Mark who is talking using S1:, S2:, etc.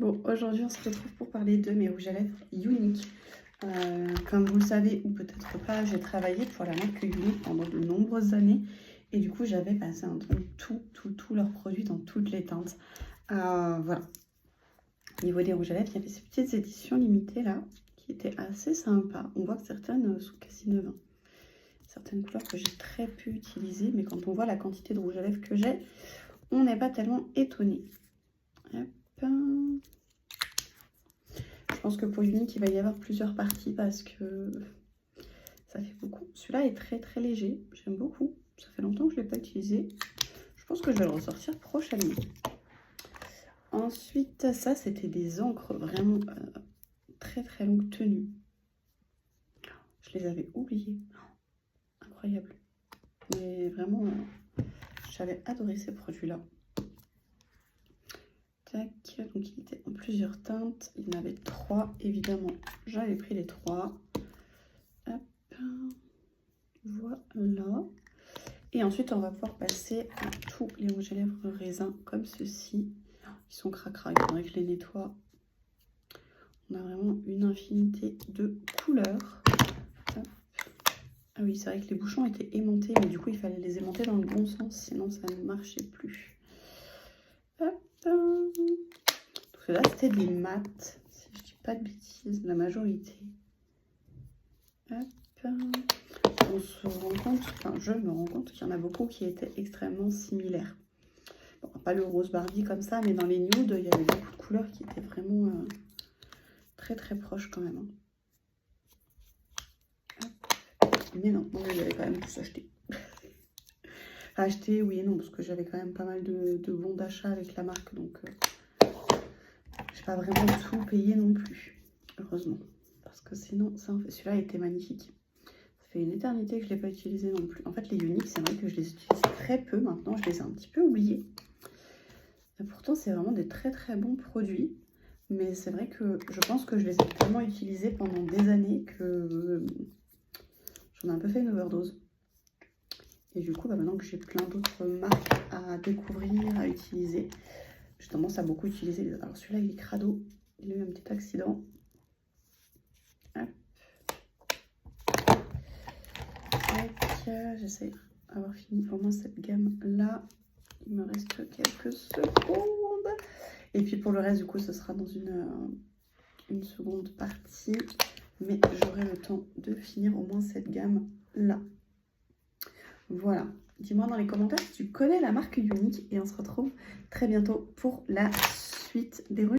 S1: Bon, aujourd'hui, on se retrouve pour parler de mes rouges à lèvres Unique. Comme vous le savez, ou peut-être pas, j'ai travaillé pour la marque Unique pendant de nombreuses années. Et du coup, j'avais passé un temps tous leurs produits dans toutes les teintes. Voilà. Au niveau des rouges à lèvres, il y avait ces petites éditions limitées là, qui étaient assez sympas. On voit que certaines sont quasi neuves. Certaines couleurs que j'ai très peu utilisées, mais quand on voit la quantité de rouge à lèvres que j'ai, on n'est pas tellement étonné. Hop. Je pense que pour Unique, il va y avoir plusieurs parties parce que ça fait beaucoup. Celui-là est très léger. J'aime beaucoup. Ça fait longtemps que je ne l'ai pas utilisé. Je pense que je vais le ressortir prochainement. Ensuite, ça, c'était des encres vraiment très longue tenue. Je les avais oubliées. Incroyable. Mais vraiment, j'avais adoré ces produits-là. Tac, donc il était en plusieurs teintes. Il y en avait 3, évidemment. J'avais pris les 3. Hop. Voilà. Et ensuite, on va pouvoir passer à tous les rouges à lèvres raisins comme ceci. Ils sont cracra, il faudrait que je les nettoie. On a vraiment une infinité de couleurs. Hop. Ah oui, c'est vrai que les bouchons étaient aimantés, mais du coup, il fallait les aimanter dans le bon sens, sinon ça ne marchait plus. Hop. Donc là, c'était des mats, si je dis pas de bêtises, la majorité. Hop. On se rend compte, enfin je me rends compte qu'il y en a beaucoup qui étaient extrêmement similaires. Bon, pas le rose Barbie comme ça, mais dans les nudes, il y avait beaucoup de couleurs qui étaient vraiment très proches quand même. Mais non, il y avait quand même plus acheté. Acheter, oui et non, parce que j'avais quand même pas mal de bons d'achat avec la marque, donc j'ai pas vraiment tout payé non plus, heureusement. Parce que sinon, ça, celui-là était magnifique. Ça fait une éternité que je ne l'ai pas utilisé non plus. En fait, les Unique, c'est vrai que je les utilise très peu maintenant. Je les ai un petit peu oubliés. Et pourtant, c'est vraiment des très bons produits. Mais c'est vrai que je pense que je les ai tellement utilisés pendant des années que j'en ai un peu fait une overdose. Et du coup, maintenant que j'ai plein d'autres marques à découvrir, à utiliser, j'ai tendance à beaucoup utiliser. Alors celui-là, il est crado. Il a eu un petit accident. Hop. J'essaie d'avoir fini au moins cette gamme-là. Il me reste quelques secondes. Et puis pour le reste, du coup, ce sera dans une seconde partie. Mais j'aurai le temps de finir au moins cette gamme-là. Voilà. Dis-moi dans les commentaires si tu connais la marque Unique. Et on se retrouve très bientôt pour la suite des